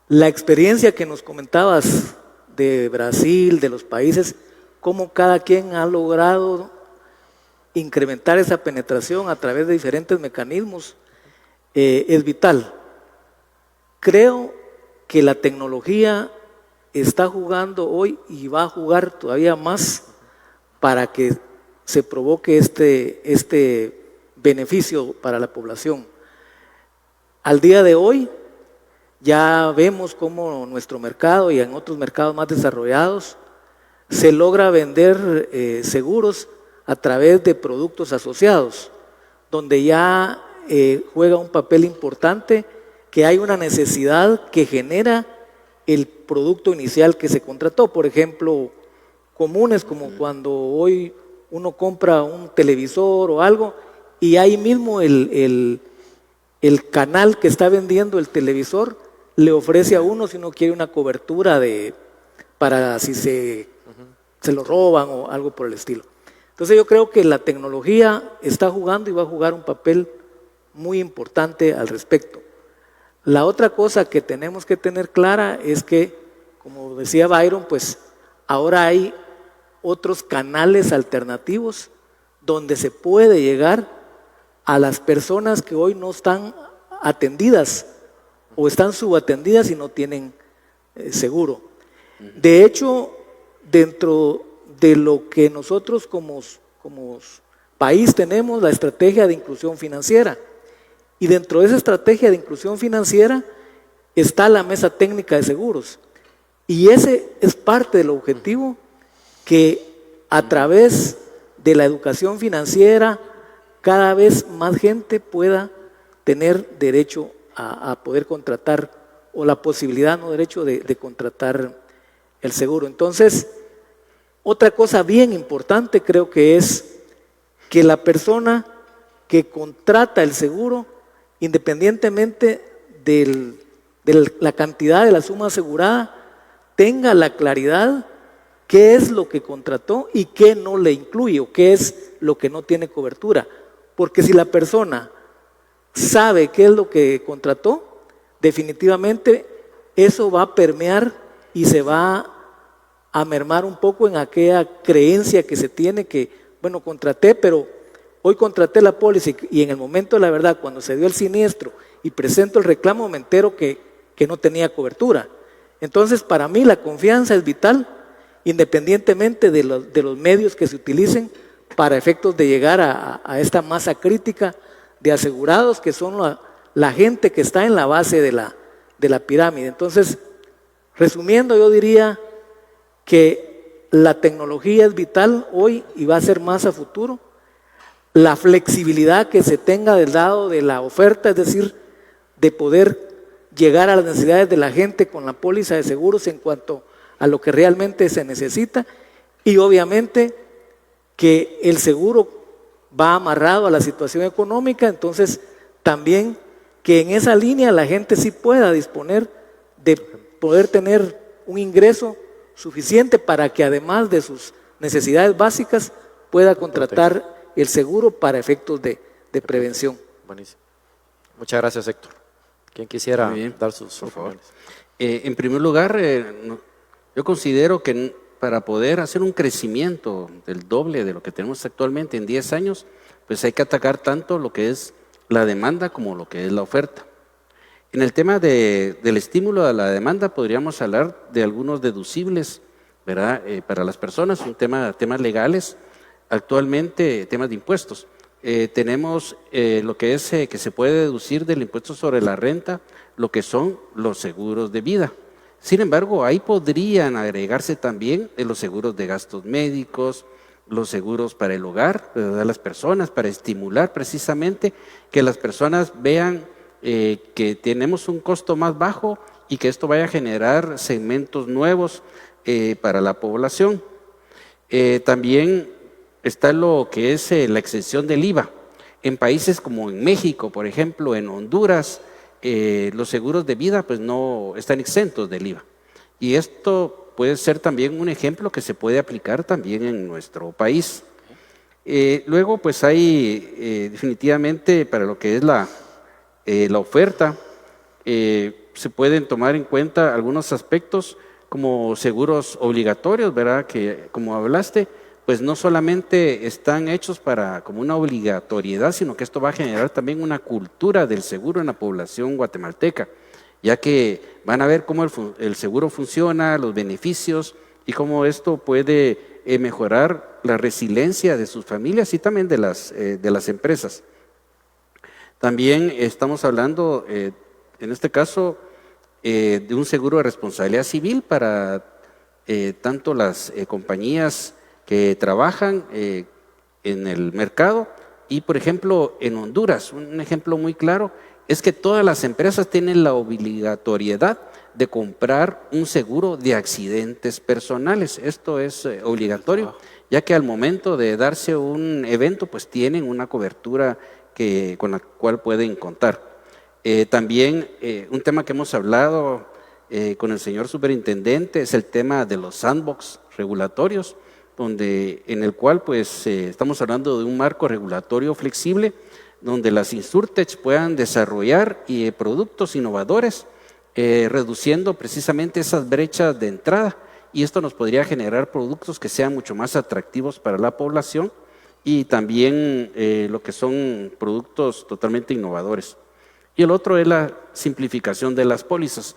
la experiencia que nos comentabas de Brasil, de los países, cómo cada quien ha logrado incrementar esa penetración a través de diferentes mecanismos, es vital. Creo que la tecnología está jugando hoy y va a jugar todavía más para que se provoque este beneficio para la población. Al día de hoy ya vemos cómo nuestro mercado y en otros mercados más desarrollados se logra vender seguros a través de productos asociados, donde ya juega un papel importante, que hay una necesidad que genera el producto inicial que se contrató. Por ejemplo, comunes como cuando hoy uno compra un televisor o algo y ahí mismo el canal que está vendiendo el televisor le ofrece a uno, si uno quiere, una cobertura para si se lo roban o algo por el estilo. Entonces yo creo que la tecnología está jugando y va a jugar un papel muy importante al respecto. La otra cosa que tenemos que tener clara es que, como decía Byron, pues ahora hay otros canales alternativos donde se puede llegar a las personas que hoy no están atendidas o están subatendidas y no tienen seguro. De hecho, dentro de lo que nosotros como país tenemos, la estrategia de inclusión financiera, y dentro de esa estrategia de inclusión financiera está la mesa técnica de seguros, y ese es parte del objetivo, que a través de la educación financiera cada vez más gente pueda tener derecho a poder contratar, o la posibilidad, no derecho, de contratar el seguro. Entonces, otra cosa bien importante creo que es que la persona que contrata el seguro, independientemente de la cantidad de la suma asegurada, tenga la claridad qué es lo que contrató y qué no le incluye, o qué es lo que no tiene cobertura. Porque si la persona sabe qué es lo que contrató, definitivamente eso va a permear y se va a mermar un poco en aquella creencia que se tiene que, bueno, contraté, pero hoy contraté la póliza y en el momento de la verdad, cuando se dio el siniestro y presento el reclamo, me entero que no tenía cobertura. Entonces, para mí la confianza es vital, independientemente de los medios que se utilicen para efectos de llegar a esta masa crítica de asegurados, que son la gente que está en la base de la pirámide. Entonces, resumiendo, yo diría que la tecnología es vital hoy y va a ser más a futuro. La flexibilidad que se tenga del lado de la oferta, es decir, de poder llegar a las necesidades de la gente con la póliza de seguros en cuanto a lo que realmente se necesita, y obviamente que el seguro va amarrado a la situación económica, entonces también que en esa línea la gente sí pueda disponer de poder tener un ingreso suficiente para que además de sus necesidades básicas pueda contratar el seguro para efectos de prevención. Buenísimo. Muchas gracias, Héctor. ¿Quién quisiera Muy bien, dar sus por favor. opiniones? En primer lugar, yo considero que para poder hacer un crecimiento del doble de lo que tenemos actualmente en 10 años, pues hay que atacar tanto lo que es la demanda como lo que es la oferta. En el tema del estímulo a la demanda podríamos hablar de algunos deducibles, ¿verdad? Para las personas, temas legales, actualmente temas de impuestos. Tenemos lo que es que se puede deducir del impuesto sobre la renta, lo que son los seguros de vida. Sin embargo, ahí podrían agregarse también los seguros de gastos médicos, los seguros para el hogar, ¿verdad? Las personas, para estimular precisamente que las personas vean que tenemos un costo más bajo y que esto vaya a generar segmentos nuevos para la población. También está lo que es la exención del IVA. En países como en México, por ejemplo, en Honduras, los seguros de vida pues no están exentos del IVA. Y esto puede ser también un ejemplo que se puede aplicar también en nuestro país. Luego pues hay definitivamente para lo que es la oferta, se pueden tomar en cuenta algunos aspectos como seguros obligatorios, ¿verdad? Que como hablaste, pues no solamente están hechos como una obligatoriedad, sino que esto va a generar también una cultura del seguro en la población guatemalteca, ya que van a ver cómo el seguro funciona, los beneficios y cómo esto puede mejorar la resiliencia de sus familias y también de las empresas. También estamos hablando, en este caso, de un seguro de responsabilidad civil para tanto las compañías que trabajan en el mercado y, por ejemplo, en Honduras, un ejemplo muy claro es que todas las empresas tienen la obligatoriedad de comprar un seguro de accidentes personales. Esto es obligatorio, ya que al momento de darse un evento, pues tienen una cobertura con la cual pueden contar. También un tema que hemos hablado con el señor superintendente es el tema de los sandbox regulatorios, en el cual pues estamos hablando de un marco regulatorio flexible donde las insurtech puedan desarrollar productos innovadores, reduciendo precisamente esas brechas de entrada, y esto nos podría generar productos que sean mucho más atractivos para la población y también lo que son productos totalmente innovadores. Y el otro es la simplificación de las pólizas.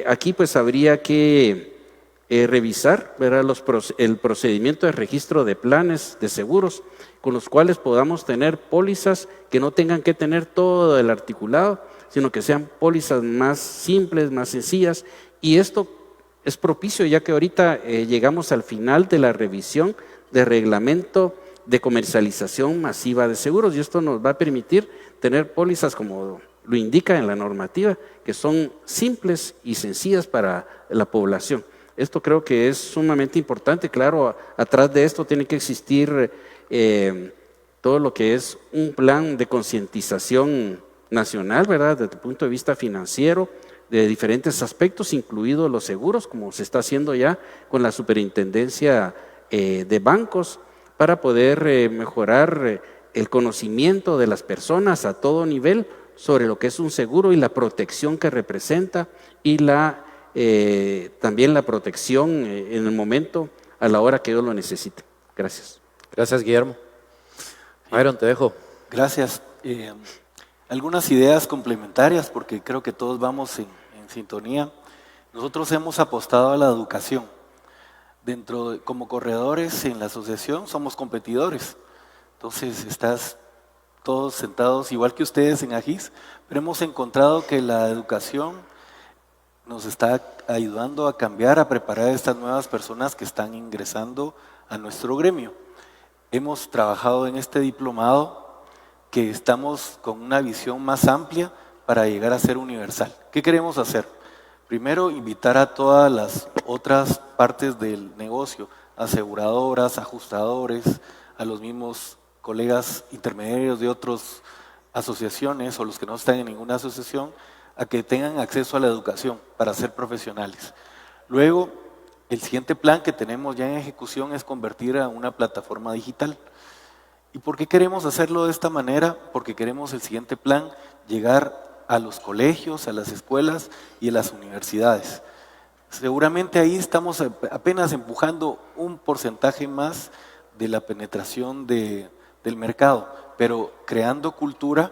Aquí pues habría que revisar, ¿verdad? El procedimiento de registro de planes de seguros con los cuales podamos tener pólizas que no tengan que tener todo el articulado, sino que sean pólizas más simples, más sencillas, y esto es propicio ya que ahorita llegamos al final de la revisión de reglamento de comercialización masiva de seguros, y esto nos va a permitir tener pólizas como lo indica en la normativa, que son simples y sencillas para la población. Esto creo que es sumamente importante. Claro, atrás de esto tiene que existir todo lo que es un plan de concientización nacional, ¿verdad? Desde el punto de vista financiero, de diferentes aspectos, incluidos los seguros, como se está haciendo ya con la superintendencia de bancos, para poder mejorar el conocimiento de las personas a todo nivel sobre lo que es un seguro y la protección que representa y también la protección en el momento, a la hora que ellos lo necesiten. Gracias. Gracias, Guillermo. Myron, te dejo. Gracias. Algunas ideas complementarias, porque creo que todos vamos en sintonía. Nosotros hemos apostado a la educación. Como corredores en la asociación somos competidores. Entonces estás todos sentados igual que ustedes en AGIS, pero hemos encontrado que la educación nos está ayudando a cambiar, a preparar a estas nuevas personas que están ingresando a nuestro gremio. Hemos trabajado en este diplomado que estamos con una visión más amplia para llegar a ser universal. ¿Qué queremos hacer? Primero, invitar a todas las otras partes del negocio, aseguradoras, ajustadores, a los mismos colegas intermediarios de otras asociaciones o los que no están en ninguna asociación a que tengan acceso a la educación para ser profesionales. Luego, el siguiente plan que tenemos ya en ejecución es convertir a una plataforma digital. ¿Y por qué queremos hacerlo de esta manera? Porque queremos el siguiente plan llegar a los colegios, a las escuelas y a las universidades. Seguramente ahí estamos apenas empujando un porcentaje más de la penetración del mercado, pero creando cultura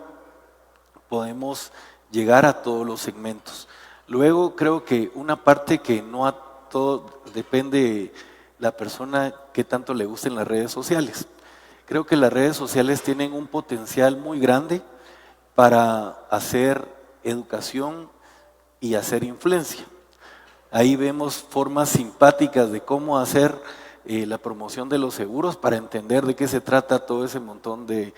podemos llegar a todos los segmentos. Luego creo que una parte que no a todo depende de la persona que tanto le gusten las redes sociales. Creo que las redes sociales tienen un potencial muy grande para hacer educación y hacer influencia. Ahí vemos formas simpáticas de cómo hacer la promoción de los seguros para entender de qué se trata todo ese montón de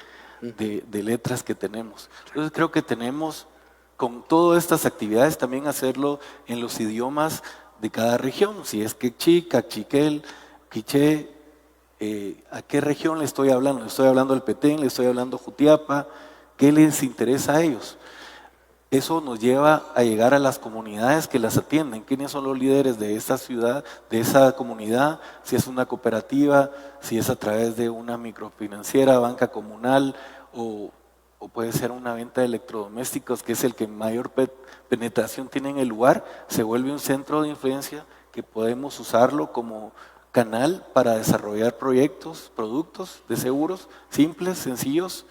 letras que tenemos. Entonces creo que tenemos con todas estas actividades también hacerlo en los idiomas de cada región, si es quechí, cachiquel, quiché, ¿a qué región le estoy hablando? ¿Le estoy hablando del Petén? ¿Le estoy hablando Jutiapa? ¿Qué les interesa a ellos? Eso nos lleva a llegar a las comunidades que las atienden. ¿Quiénes son los líderes de esa ciudad, de esa comunidad? Si es una cooperativa, si es a través de una microfinanciera, banca comunal o puede ser una venta de electrodomésticos, que es el que mayor penetración tiene en el lugar, se vuelve un centro de influencia que podemos usarlo como canal para desarrollar proyectos, productos de seguros simples, sencillos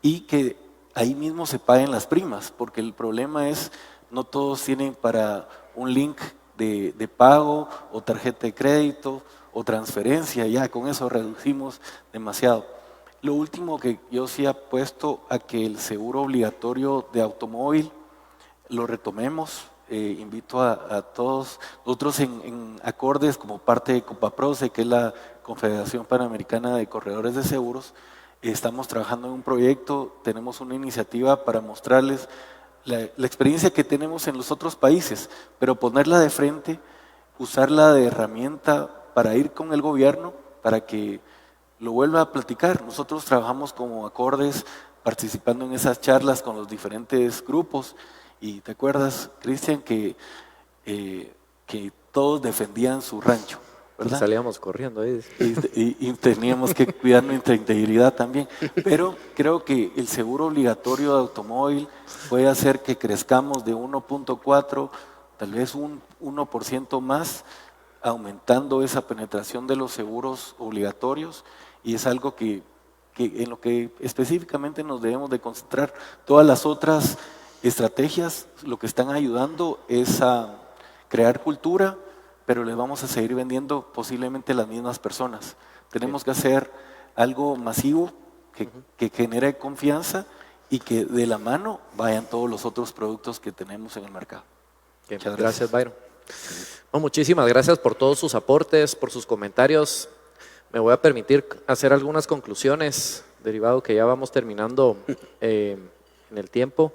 y que ahí mismo se paguen las primas, porque el problema es no todos tienen para un link de pago o tarjeta de crédito o transferencia, ya con eso reducimos demasiado. Lo último que yo sí apuesto a que el seguro obligatorio de automóvil lo retomemos. Invito a todos nosotros en acordes como parte de Copaproce, que es la Confederación Panamericana de Corredores de Seguros. Estamos trabajando en un proyecto, tenemos una iniciativa para mostrarles la experiencia que tenemos en los otros países, pero ponerla de frente, usarla de herramienta para ir con el gobierno, para que lo vuelva a platicar. Nosotros trabajamos como acordes, participando en esas charlas con los diferentes grupos, y te acuerdas, Cristian, que todos defendían su rancho, ¿verdad? Salíamos corriendo ahí. Y teníamos que cuidar nuestra integridad también. Pero creo que el seguro obligatorio de automóvil puede hacer que crezcamos de 1.4, tal vez un 1% más, aumentando esa penetración de los seguros obligatorios, y es algo que en lo que específicamente nos debemos de concentrar. Todas las otras estrategias lo que están ayudando es a crear cultura, pero les vamos a seguir vendiendo posiblemente las mismas personas. Tenemos que hacer algo masivo que genere confianza y que de la mano vayan todos los otros productos que tenemos en el mercado. Muchas gracias, Byron. No, muchísimas gracias por todos sus aportes, por sus comentarios. Me voy a permitir hacer algunas conclusiones, derivado que ya vamos terminando en el tiempo.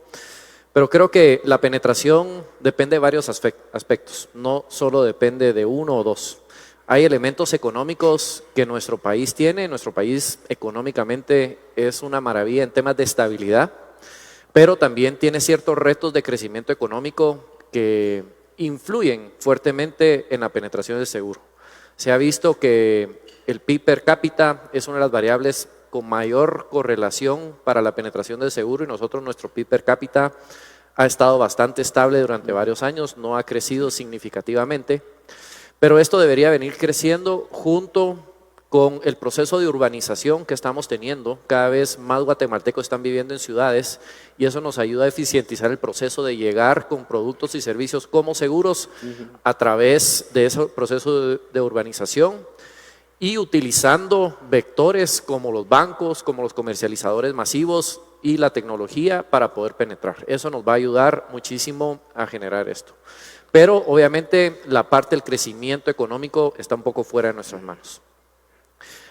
Pero creo que la penetración depende de varios aspectos, no solo depende de uno o dos. Hay elementos económicos que nuestro país tiene. Nuestro país económicamente es una maravilla en temas de estabilidad, pero también tiene ciertos retos de crecimiento económico que influyen fuertemente en la penetración del seguro. Se ha visto que el PIB per cápita es una de las variables con mayor correlación para la penetración del seguro, y nuestro PIB per cápita ha estado bastante estable durante varios años, no ha crecido significativamente, pero esto debería venir creciendo junto con el proceso de urbanización que estamos teniendo. Cada vez más guatemaltecos están viviendo en ciudades y eso nos ayuda a eficientizar el proceso de llegar con productos y servicios como seguros a través de ese proceso de urbanización, y utilizando vectores como los bancos, como los comercializadores masivos y la tecnología para poder penetrar. Eso nos va a ayudar muchísimo a generar esto. Pero obviamente la parte del crecimiento económico está un poco fuera de nuestras manos.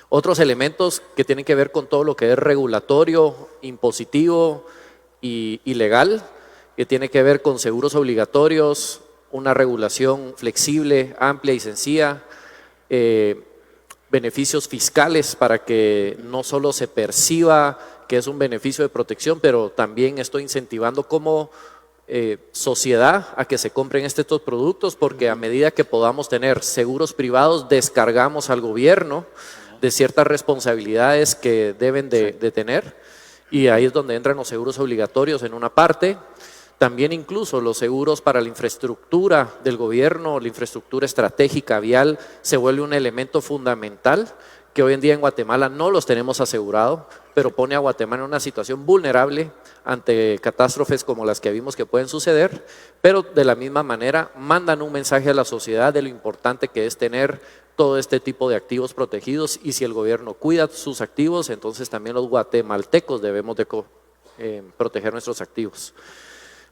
Otros elementos que tienen que ver con todo lo que es regulatorio, impositivo y legal, que tiene que ver con seguros obligatorios, una regulación flexible, amplia y sencilla, beneficios fiscales para que no solo se perciba que es un beneficio de protección, pero también estoy incentivando como sociedad a que se compren estos productos, porque a medida que podamos tener seguros privados, descargamos al gobierno de ciertas responsabilidades que deben de tener, y ahí es donde entran los seguros obligatorios en una parte. También incluso los seguros para la infraestructura del gobierno, la infraestructura estratégica vial, se vuelve un elemento fundamental que hoy en día en Guatemala no los tenemos asegurado, pero pone a Guatemala en una situación vulnerable ante catástrofes como las que vimos que pueden suceder, pero de la misma manera mandan un mensaje a la sociedad de lo importante que es tener todo este tipo de activos protegidos, y si el gobierno cuida sus activos, entonces también los guatemaltecos debemos de proteger nuestros activos.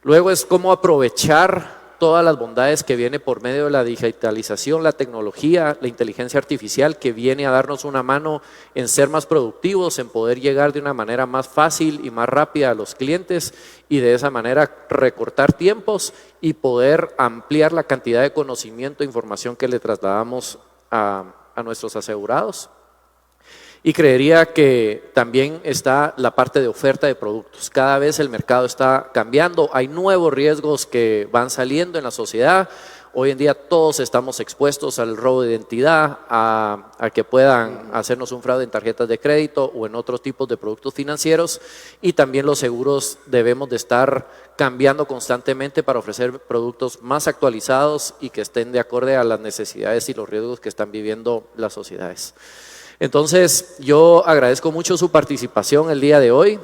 Luego es cómo aprovechar todas las bondades que viene por medio de la digitalización, la tecnología, la inteligencia artificial, que viene a darnos una mano en ser más productivos, en poder llegar de una manera más fácil y más rápida a los clientes, y de esa manera recortar tiempos y poder ampliar la cantidad de conocimiento e información que le trasladamos a nuestros asegurados. Y creería que también está la parte de oferta de productos. Cada vez el mercado está cambiando, hay nuevos riesgos que van saliendo en la sociedad. Hoy en día todos estamos expuestos al robo de identidad, a que puedan hacernos un fraude en tarjetas de crédito o en otros tipos de productos financieros, y también los seguros debemos de estar cambiando constantemente para ofrecer productos más actualizados y que estén de acorde a las necesidades y los riesgos que están viviendo las sociedades. Entonces, yo agradezco mucho su participación el día de hoy.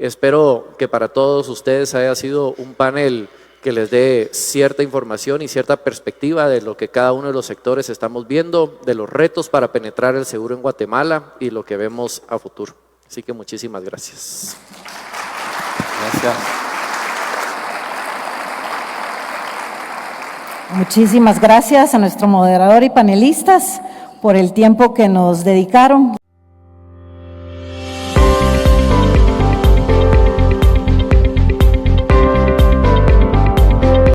Espero que para todos ustedes haya sido un panel que les dé cierta información y cierta perspectiva de lo que cada uno de los sectores estamos viendo, de los retos para penetrar el seguro en Guatemala y lo que vemos a futuro. Así que muchísimas gracias. Gracias. Muchísimas gracias a nuestro moderador y panelistas por el tiempo que nos dedicaron.